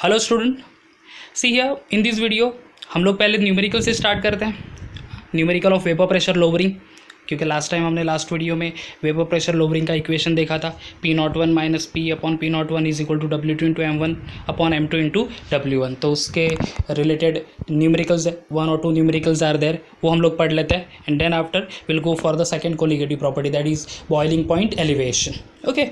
Hello student, see here in this video हम लोग पहले न्यूमेरिकल से स्टार्ट करते हैं। Numerical of vapour pressure lowering, क्योंकि लास्ट टाइम हमने लास्ट वीडियो में वेपर प्रेशर लोवरिंग का इक्वेशन देखा था। P01 minus P upon P01 is equal to W2 into M1 upon M2 into W1। तो उसके रिलेटेड न्यूमेरिकल्स 1 और 2 न्यूमेरिकल्स आर देयर, वो हम लोग पढ़ लेते हैं and then after will go for the second colligative property that is boiling point elevation. Okay,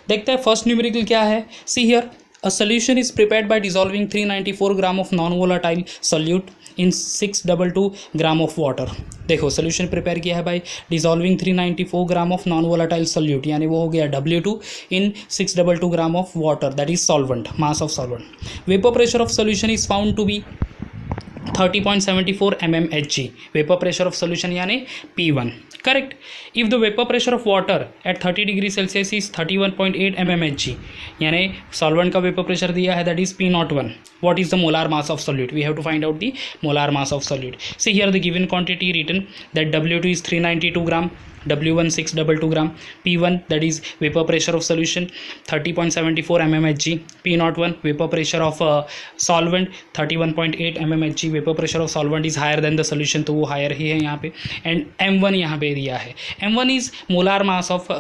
देखते हैं फर्स्ट न्यूमेरिकल क्या है। See here, a solution is prepared by dissolving 394 gram of non-volatile solute in 622 gram of water। देखो solution prepare किया है by dissolving 394 gram of non volatile solute, यानी वो हो गया W2 in 622 gram of water, that is solvent, mass of solvent. Vapour pressure of solution is found to be 30.74 mmHg, vapour pressure of solution यानी P1। Correct. If the vapour pressure of water at 30 degree Celsius is 31.8 mmHg, यानी solvent का vapour pressure दिया है that is P01। what is the molar mass of solute? We have to find out the molar mass of solute. See here the given quantity written that W2 is 392 gram, W1 622 gram, P1 that is vapor pressure of solution 30.74 mmHg, P01 vapor pressure of solvent 31.8 mmHg, vapor pressure of solvent is higher than the solution, तो वो higher ही है यहाँ पे, and M1 यहाँ पे दिया है। M1 is molar mass of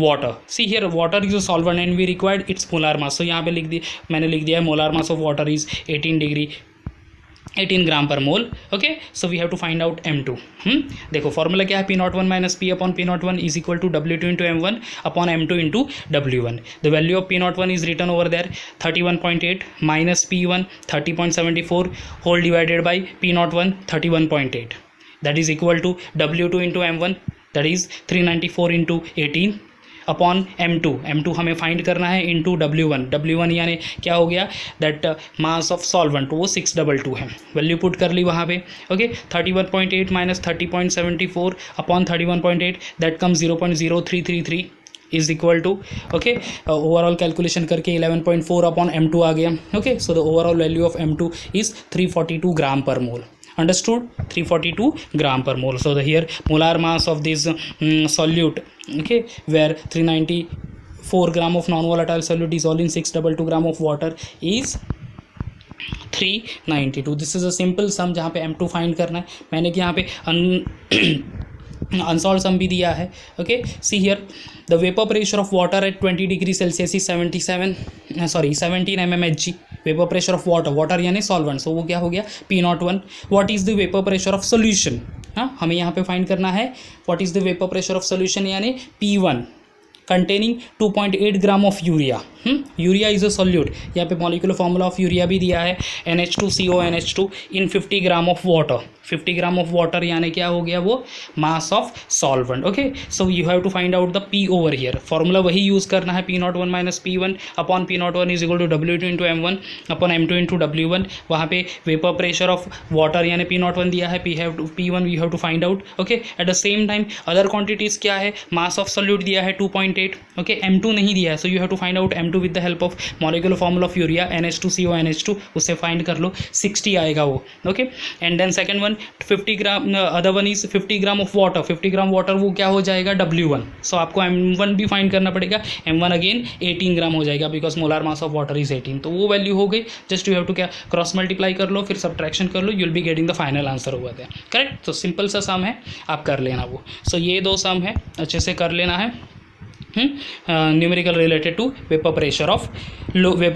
water. See here water is a solvent and we required its molar mass, so यहाँ पे मैंने लिख दिया है molar mass of water is 18 gram per mole. Okay, so we have to find out M2। देखो formula क्या है, P01 minus P upon P01 is equal to W2 into M1 upon M2 into W1। The value of P01 is written over there 31.8 minus P1 30.74 whole divided by P01 31.8, that is equal to W2 into M1 that is 394 into 18 upon M2 हमें find करना है into W1 यानी क्या हो गया, that mass of solvent वो 622 है, value put कर ली वहाँ पे। Okay, 31.8 minus 30.74 upon 31.8 that come 0.0333 is equal to, okay, overall calculation करके 11.4 अपॉन M2 आ गया। Okay, so the overall value of M2 is 342 gram per mole. Understood? 342 gram per mole. So the here molar mass of this solute, okay, where 394 gram of non-volatile solute dissolved in 622 gram of water is 392. This is a simple sum जहाँ पे M2 find करना है। मैंने कि यहाँ पे unsolved सम भी दिया है। Okay, C here the vapour pressure of water eight 20 degree Celsius is 17 mmHg। Vapour pressure of water यानी सॉल्वेंट, सो वो क्या हो गया P01। What is the vapour pressure of solution, हाँ हमें यहाँ पे फाइंड करना है what is the vapour pressure of solution यानी P1 containing 2.8 gram of urea. Urea is a solute, यहाँ पे मॉलिक्यूलर फॉर्मूला ऑफ यूरिया भी दिया है NH2CO in 50 gram of water. 50 gram of water यानी क्या हो गया वो mass of solvent. Okay, so you have to find out the P over here, formula वही यूज़ करना है P01 minus P1 upon P01 is equal to W2 into M1 upon M2 into W1। वहाँ पे vapour pressure of water यानी P01 दिया है, P1 you have to find out. Okay, at the same time other quantities क्या है, मास of solute दिया है 2.8, okay, M2 नहीं दिया है, so you have to find out M2 with the help of molecular formula of urea NH2CO उससे find कर लो, 60 आएगा वो। Okay, and then second one 50 gram, other one is 50 gram of water. 50 gram water वो क्या हो जाएगा W1, सो आपको M1 भी फाइंड करना पड़ेगा। M1 अगेन 18 ग्राम हो जाएगा because molar mass of water is 18, तो वो वैल्यू हो गई। जस्ट यू हैव टू क्या क्रॉस मल्टीप्लाई कर लो, फिर सब्ट्रैक्शन कर लो, you will be getting the final answer हुआ था। करेक्ट, तो सिंपल सा सम है, आप कर लेना वो। सो ये दो सम है, अच्छे से कर लेना है। Numerical related to vapour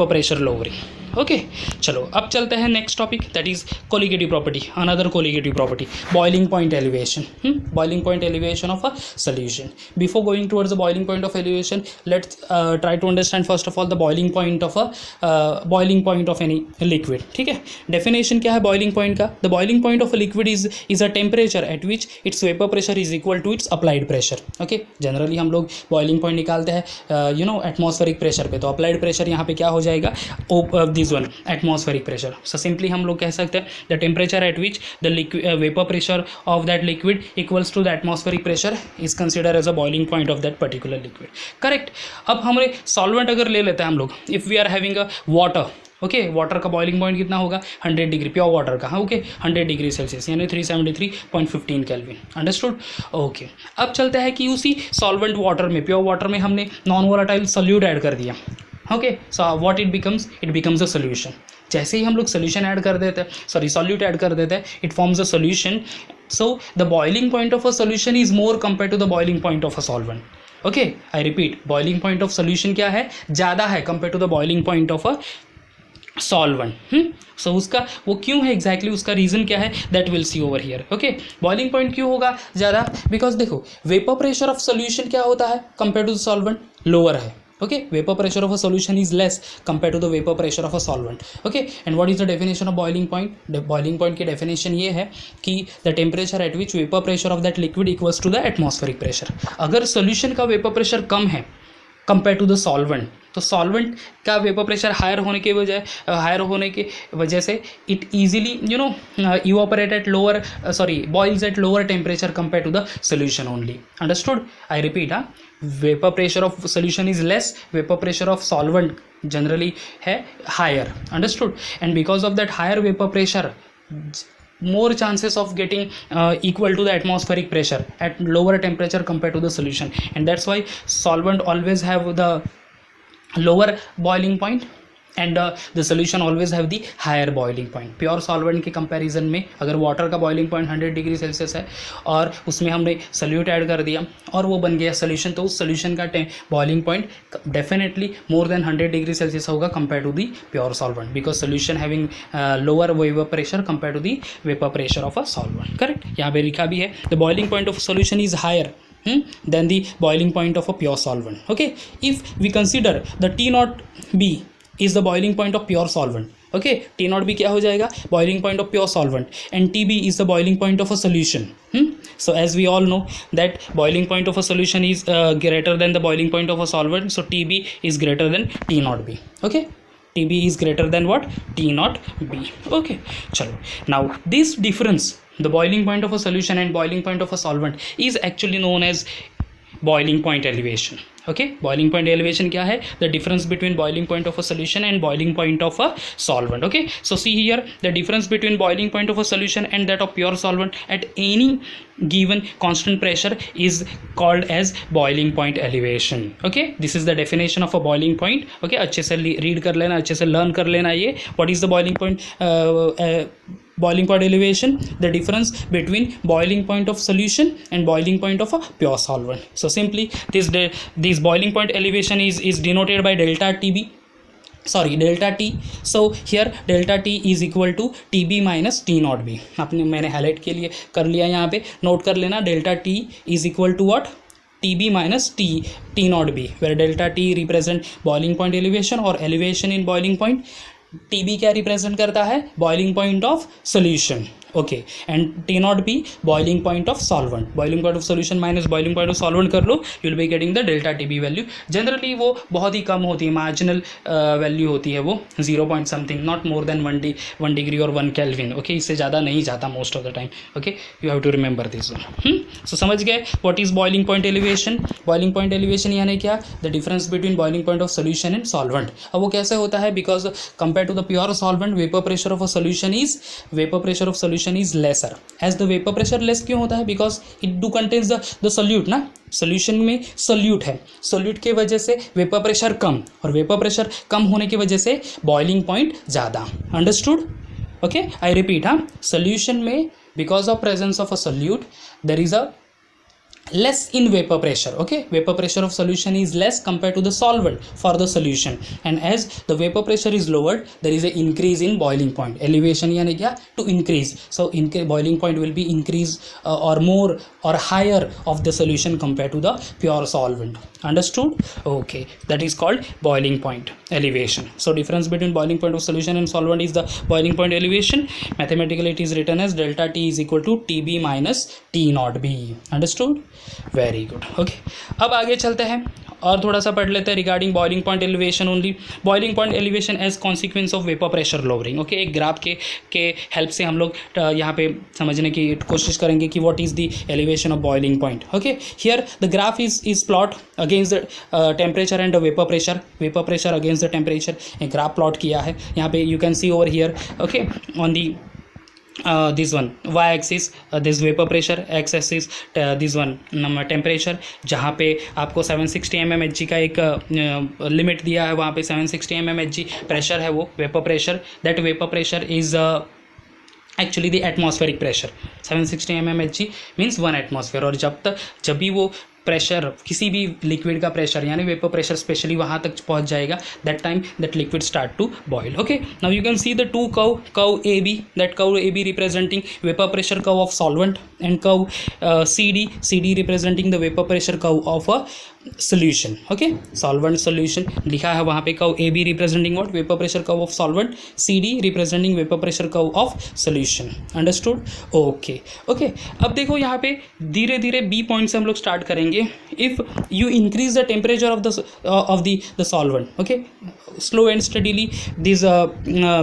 pressure lowering. Okay, चलो अब चलते हैं next topic that is colligative property, another colligative property boiling point elevation. Boiling point elevation of a solution. Before going towards the boiling point of elevation, let's try to understand first of all the boiling point of any liquid. ठीक है, definition क्या है boiling point का, the boiling point of a liquid is a temperature at which its vapour pressure is equal to its applied pressure. Okay, generally हम लोग boiling point निकालते हैं atmospheric pressure पे, तो अप्लाइड प्रेशर यहाँ पे क्या हो जाएगा, this one atmospheric pressure. So simply हम लोग कह सकते हैं the temperature at which the vapour pressure of that liquid equals to the atmospheric pressure is consider as a boiling point of that particular liquid. Correct. अब हमारे solvent अगर ले लेते हैं हम लोग, if we are having a water, okay, water का boiling point कितना होगा 100 डिग्री, प्योर वाटर का, हाँ, ओके, 100 डिग्री सेल्सियस यानी 373.15 केल्विन। अंडरस्टूड? ओके, अब चलते हैं कि उसी सॉल्वेंट वाटर में, प्योर वाटर में हमने नॉन वोलाटाइल सोल्यूट ऐड कर दिया। Okay, so what it becomes a solution. जैसे ही हम लोग सोल्यूशन ऐड कर देते हैं, सॉरी सॉल्यूट ऐड कर देते हैं, it forms a solution. So the boiling point of a solution is more compare to the boiling point of a solvent. Okay, I repeat, boiling point of solution क्या है, ज़्यादा है compare to the boiling point of a solvent. So उसका वो क्यों है exactly, उसका reason क्या है, that will see over here. Okay, boiling point क्यों होगा ज़्यादा, बिकॉज देखो वेपर प्रेशर ऑफ सोल्यूशन क्या होता है compare to the solvent, lower है। okay, vapor pressure of a solution is less compared to the vapor pressure of a solvent. okay, and what is the definition of boiling point? The boiling point की definition ये है कि the temperature at which vapor pressure of that liquid equals to the atmospheric pressure. अगर solution का vapor pressure कम है compare to the solvent, तो solvent का वेपर प्रेशर हायर होने के वजह से it easily evaporate at lower boils at lower temperature compare to the solution only. Understood? I repeat, vapour pressure of solution is less, vapour pressure of solvent generally है higher. Understood? And because of that higher vapour pressure, more chances of getting equal to the atmospheric pressure at lower temperature compared to the solution, and that's why solvent always have the lower boiling point and the solution always have the higher boiling point. Pure solvent के comparison में अगर water का boiling point 100 degree Celsius है और उसमें हमने solute add कर दिया और वो बन गया सोल्यूशन, तो उस सोल्यूशन का boiling point definitely more than 100 degree Celsius होगा compare to the pure solvent, because solution having lower vapour pressure compare to the vapour pressure of a solvent. Correct? यहाँ पे लिखा भी है the boiling point of solution is higher than the boiling point of a pure solvent. Okay, if we consider the T naught B is the boiling point of pure solvent. Okay, T naught B क्या हो जाएगा, boiling point of pure solvent, and TB is the boiling point of a solution. So as we all know that boiling point of a solution is greater than the boiling point of a solvent, so TB is greater than T naught B. Okay, TB is greater than what, T naught B. Okay, chalo, now this difference, the boiling point of a solution and boiling point of a solvent, is actually known as boiling point elevation. Okay, boiling point elevation क्या है, the difference between boiling point of a solution and boiling point of a solvent. Okay, so see here, the difference between boiling point of a solution and that of pure solvent at any given constant pressure is called as boiling point elevation. Okay, this is the definition of a boiling point. Okay, अच्छे से read कर लेना, अच्छे से learn कर लेना ये what is the boiling point boiling point elevation, the difference between boiling point of solution and boiling point of a pure solvent. So simply this boiling point elevation is denoted by delta T. So here delta T is equal to TB minus T naught B. आपने मैंने highlight के लिए कर लिया, यहाँ पे note कर लेना, delta T is equal to what, TB minus T naught B, where delta T represent boiling point elevation or elevation in boiling point. TB क्या रिप्रेजेंट करता है, boiling point of solution. Okay, and T naught B boiling point of solvent, boiling point of solution minus boiling point of solvent कर लो, you will be getting the delta TB value. Generally वो बहुत ही कम होती है, marginal value होती है वो 0 point something, not more than 1 degree और 1 केल्विन. ओके, इससे ज़्यादा नहीं जाता most of the time. Okay, you have to remember this one. So समझ गए what is boiling point elevation. Boiling point elevation यानी क्या, the difference between boiling point of solution and solvent. अब वो कैसे होता है, because compare to the pure solvent vapour pressure of a solution is laser. As the vapour pressure less क्यों होता है, because it do contains the solute ना, solution में सोल्यूट है, सोल्यूट के वजह से वेपर प्रेशर कम, और वेपर प्रेशर कम होने की वजह से बॉइलिंग पॉइंट ज़्यादा. Understood? Okay, I repeat, solution में because of presence of a solute there is a less in vapor pressure. Okay, vapor pressure of solution is less compared to the solvent for the solution, and as the vapor pressure is lowered, there is a increase in boiling point. Elevation यानी क्या, to increase. So boiling point will be increase or more or higher of the solution compared to the pure solvent. Understood? Okay, that is called boiling point elevation. So difference between boiling point of solution and solvent is the boiling point elevation. Mathematically it is written as delta T is equal to TB minus T naught B. Understood? Very good. Okay, अब आगे चलते हैं और थोड़ा सा पढ़ लेते हैं regarding boiling point elevation only. Boiling point elevation as consequence of vapour pressure lowering. Okay, एक ग्राफ के हेल्प से हम लोग यहाँ पे समझने की कोशिश करेंगे कि what is the elevation of boiling point. Okay, here the graph is plot against the temperature and the vapour pressure against the temperature. एक ग्राफ प्लॉट किया है यहाँ पे, you can C over here. Okay, on the this one y axis this vapor pressure, x axis this one temperature, जहाँ पे आपको 760 mmHg का एक लिमिट दिया है, वहाँ पे 760 mmHg प्रेशर है, वो vapour pressure, that vapour pressure is actually the atmospheric pressure. 760 mmHg means 1 atmosphere. और जब भी वो प्रेशर, किसी भी लिक्विड का प्रेशर यानी वेपर प्रेशर स्पेशली वहाँ तक पहुँच जाएगा, that time that liquid start to boil. Okay, now you can see the two curve A B, that curve A B representing vapour pressure curve of solvent, and curve C D representing the vapour pressure curve of a solution। Okay, solvent solution लिखा है वहाँ पे, curve A B representing what, vapour pressure curve of solvent, C D representing vapour pressure curve of solution. Understood? Okay okay, अब देखो यहाँ पे धीरे धीरे बी पॉइंट से हम लोग स्टार्ट करेंगे। If you increase the temperature of the solvent, okay, slow and steadily this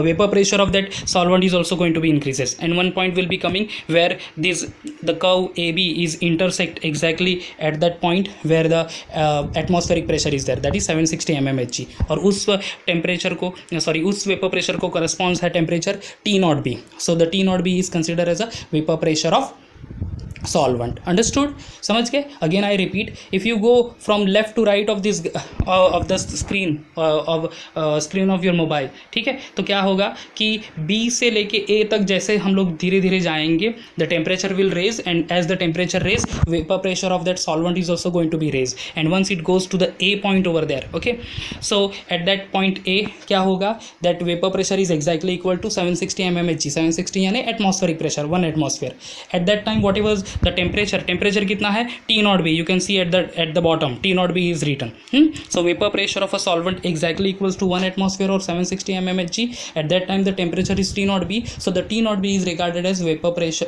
vapor pressure of that solvent is also going to be increases, and one point will be coming where the curve AB is intersect exactly at that point where the atmospheric pressure is there, that is 760 mmHg, और उस temperature को उस vapour pressure को corresponds है temperature T0B, so the T0B is considered as a vapor pressure of solvent। understood? समझ के? again I repeat, if you go from left to right of this of the screen screen of your mobile, ठीक है, तो क्या होगा कि B से लेके A तक जैसे हम लोग धीरे धीरे जाएंगे, the temperature will raise, and as the temperature raise, vapor pressure of that solvent is also going to be raised, and once it goes to the A point over there, okay, so at that point A क्या होगा, that vapor pressure is exactly equal to 760 mmHg, 760 यानी atmospheric pressure, 1 atmosphere। at that time whatever the temperature कितना है, T0B, you can see at the bottom T0B is written। so vapor pressure of a solvent exactly equals to 1 atmosphere or 760 mmHg। at that time the temperature is T0B, so the T0B is regarded as vapor pressure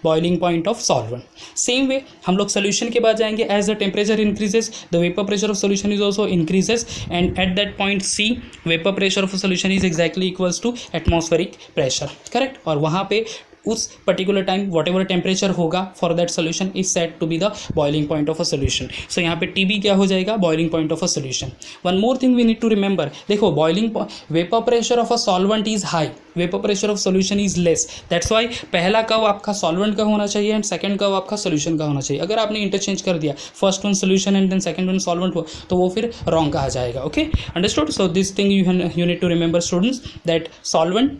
boiling point of solvent। same way हम लोग solution के बाद जाएंगे, as the temperature increases the vapor pressure of solution is also increases, and at that point C vapor pressure of a solution is exactly equals to atmospheric pressure, correct। और वहाँ पे उस particular time whatever temperature होगा for that solution is set to be the boiling point of a solution. So यहाँ पे T B क्या हो जाएगा, boiling point of a solution. One more thing we need to remember, देखो boiling vapour pressure of a solvent is high, vapour pressure of solution is less, that's why पहला curve आपका solvent का होना चाहिए and second curve आपका solution का होना चाहिए। अगर आपने इंटरचेंज कर दिया, first one solution and then second one solvent हो, तो वो फिर रॉन्ग कहा जाएगा। Okay, understood? So this thing you need to remember students, that solvent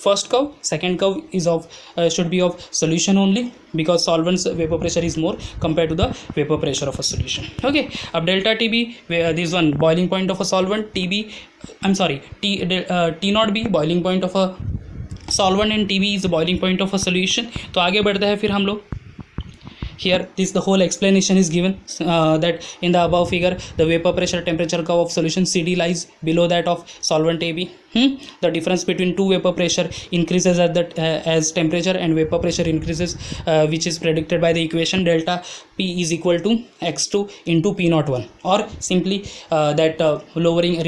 first curve, second curve is of should be of solution only, because solvent's vapor pressure is more compared to the vapor pressure of a solution। okay, अब delta TB, this one boiling point of a solvent, TB I'm sorry T0B boiling point of a solvent and TB is the boiling point of a solution। तो आगे बढ़ते हैं फिर हम लोग। here the whole explanation is given that in the above figure the vapor pressure temperature curve of solution CD lies below that of solvent AB। the difference between two vapor pressure increases as temperature and vapor pressure increases, which is predicted by the equation delta P is equal to x2 into P01, or simply that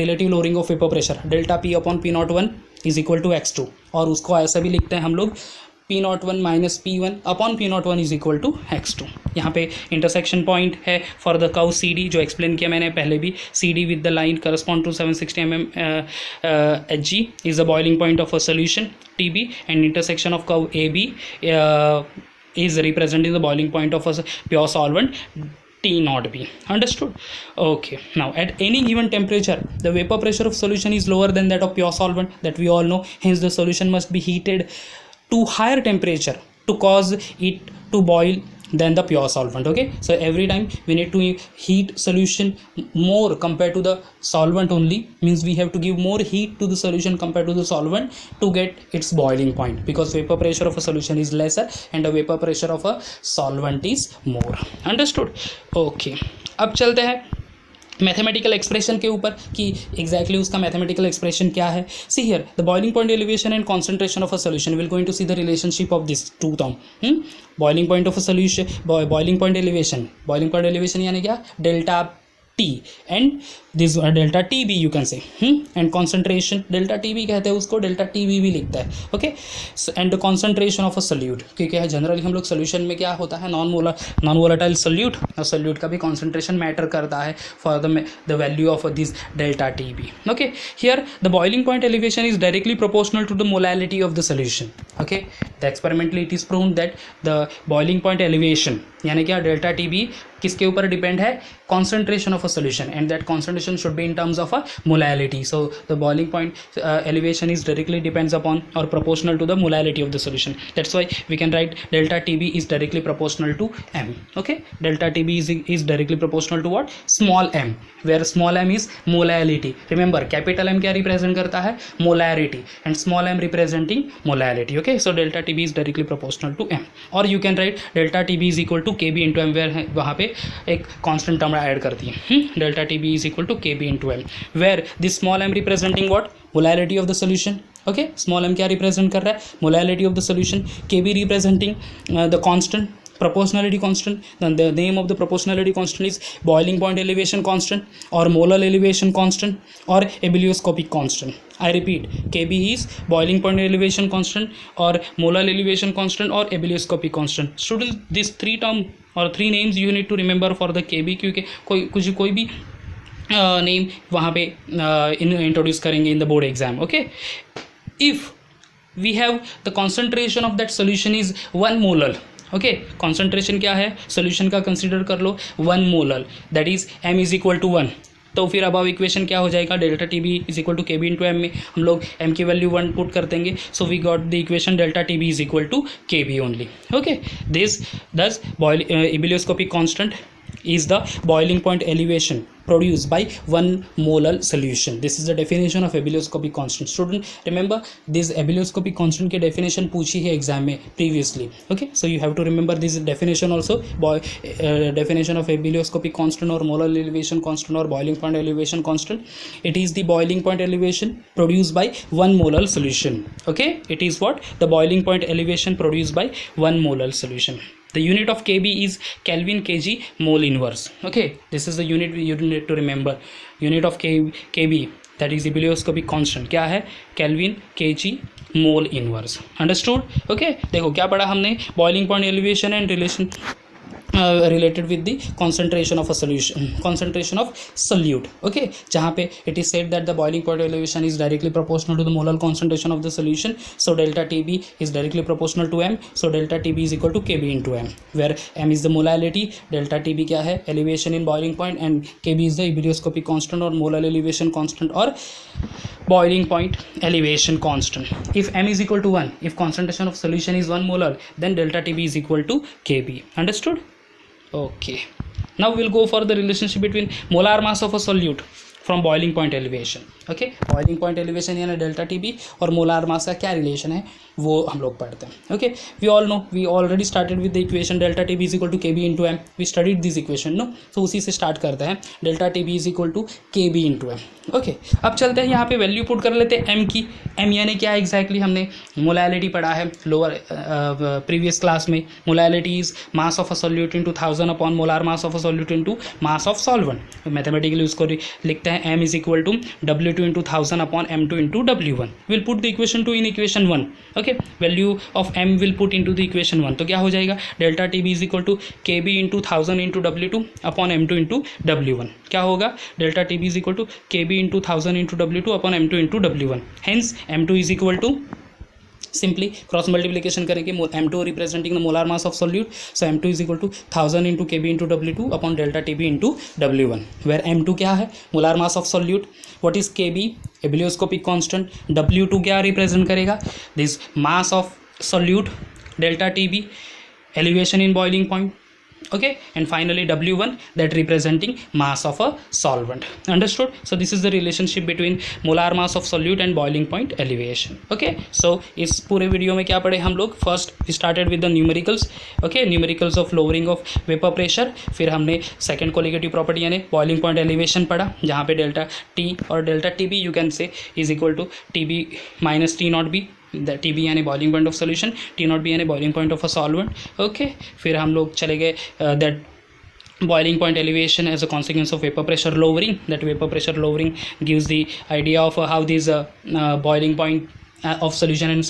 relative lowering of vapor pressure delta P upon P01 is equal to x2, और उसको ऐसा भी लिखते हैं हम लोग P01 minus P1 upon P01 is equal to x2। यहाँ पे इंटरसेक्शन पॉइंट है फॉर द कर्व CD, जो एक्सप्लेन किया मैंने पहले भी, CD with the line correspond to 760 mmHg is the boiling point of a solution TB, and intersection of curve AB is representing the boiling point of a pure solvent T0B। understood? okay, now at any given temperature the vapor pressure of solution is lower than that of pure solvent, that we all know, hence the solution must be heated to higher temperature to cause it to boil than the pure solvent। okay, so every time we need to heat solution more compared to the solvent only, means we have to give more heat to the solution compared to the solvent to get its boiling point, because vapor pressure of a solution is lesser and the vapor pressure of a solvent is more। understood? okay, अब चलते हैं mathematical expression के ऊपर कि exactly उसका mathematical expression क्या है। See here the boiling point elevation and concentration of a solution, will going to see the relationship of this two term. Boiling point of a solution, boiling point elevation यानी क्या, delta T and this delta TB you can say, and concentration delta TB कहते हैं उसको, delta TB भी लिखता है। okay, and the concentration of a solute, क्योंकि generally हम लोग सोल्यूशन में क्या होता है, नॉन वोलेटाइल सोल्यूट, और सोल्यूट का भी कॉन्सेंट्रेशन मैटर करता है for the value of this delta TB। okay, here the boiling point elevation is directly proportional to the molality of the solution। okay. The experimentally it is proven that the boiling point elevation यानी क्या delta T B किसके ऊपर depend है, concentration of a solution, and that concentration should be in terms of a molality. So the boiling point elevation is directly depends upon or proportional to the molality of the solution. That's why we can write delta TB is directly proportional to m. Okay, delta TB is directly proportional to what, small m, where small m is molality. Remember capital M क्या represent करता है, molarity, and small m representing molality. Okay, so delta TB is directly proportional to m, or you can write delta TB is equal to kb into m, where वहाँ पे एक constant term add कर दिए, delta T B is equal to K B into m, where this small m representing what, molality of the solution. Okay, small m क्या represent कर रहा है, molality of the solution, K B representing the constant proportionality constant. Then the name of the proportionality constant is boiling point elevation constant or molar elevation constant or ebullioscopic constant. I repeat, kb is boiling point elevation constant or molar elevation constant or ebullioscopic constant. Students, these three term or three names you need to remember for the kb, क्योंकि कोई भी name वहाँ पे introduce करेंगे in the board exam. Okay, if we have the concentration of that solution is 1 molar. Okay, concentration क्या है solution का, consider कर लो 1 molar, that is m is equal to 1. तो फिर अब इक्वेशन क्या हो जाएगा, delta T B is equal to K B into M में हम लोग m की वैल्यू 1 पुट कर देंगे. So we got the equation delta T B is equal to K B only. Okay, this this ebullioscopic constant is the boiling point elevation produced by 1 molar solution. This is the definition of ebullioscopic constant. Student, remember this ebullioscopic constant के definition पूछी है exam में previously. Okay, so you have to remember this definition also. Definition of ebullioscopic constant or molar elevation constant or boiling point elevation constant. It is the boiling point elevation produced by 1 molar solution. Okay, it is what, the boiling point elevation produced by 1 molar solution. The unit of kb is Kelvin kg mole inverse. Okay, this is the unit you need to remember. Unit of kb, that is ebullioscopic constant, क्या है, Kelvin kg mole inverse. Understood? Okay, देखो क्या पढ़ा हमने, boiling point elevation and relation related with the concentration of a solution, concentration of solute. Okay, जहाँ पे it is said that the boiling point elevation is directly proportional to the molar concentration of the solution. So delta TB is directly proportional to m. So delta TB is equal to kb into m, where m is the molality, delta TB क्या है, elevation in boiling point, and kb is the ebullioscopic constant or molar elevation constant or boiling point elevation constant. If m is equal to 1, if concentration of solution is 1 molar, then delta TB is equal to kb. Understood? Okay, now we'll go for the relationship between molar mass of a solute from boiling point elevation. Okay, boiling point elevation यानी delta T B और molar mass का क्या relation है वो हम लोग पढ़ते हैं. Okay, we all know, we already started with the equation delta T B is equal to K B into m. We studied this equation no, तो उसी से स्टार्ट करते हैं, delta T B is equal to K B into m. Okay, अब चलते हैं यहाँ पे वैल्यू पुट कर लेते हैं एम की. एम यानी क्या एग्जैक्टली, हमने मोलैलिटी पढ़ा है लोअर प्रीवियस क्लास में. Molality is mass of a solute into 1000 upon molar mass of a solute into mass of solvent. Mathematically उसको लिखते हैं m is equal to W2 into 1000 upon M2 into W1. We'll put the equation 2 in equation 1. Okay, value of m will put into the equation 1. तो क्या हो जाएगा, delta TB is equal to KB into 1000 into W2 upon M2 into W1. क्या होगा, delta TB is equal to KB into 1000 into W2 upon M2 into W1. Hence M2 is equal to, simply cross multiplication करेंगे, m2 representing the molar mass of solute. So m2 is equal to 1000 into K B into W2 upon delta T B into W1, where m2 क्या है, molar mass of solute. What is K B, ebullioscopic constant. W2 क्या represent करेगा, this mass of solute, delta T B, elevation in boiling point. Okay, and finally W1 that representing mass of a solvent. Understood? So this is the relationship between molar mass of solute and boiling point elevation. Okay, so इस पूरे video में क्या पढ़े हम लोग, first we started with the numericals. Okay, numericals of lowering of vapor pressure. फिर हमने second colligative property यानी बॉइलिंग पॉइंट एलिवेशन पढ़ा, जहाँ पे डेल्टा टी और delta T B you can say is equal to T B minus T naught B. The T B यानी boiling point of solution, T naught B यानी boiling point of a solvent. Okay, फिर हम लोग चले गए that boiling point elevation as a consequence of vapor pressure lowering. That vapor pressure lowering gives the idea of how this boiling point of solution and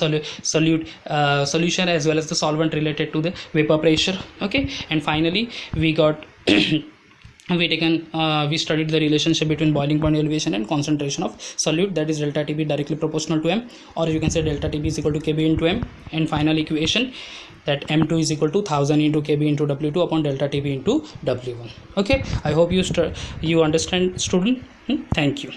solution as well as the solvent related to the vapor pressure. Okay, and finally we got we studied the relationship between boiling point elevation and concentration of solute, that is delta TB directly proportional to m, or you can say delta TB is equal to Kb into m, and final equation that m2 is equal to 1000 into Kb into W2 upon delta TB into W1. Okay, I hope you understand, student. Thank you.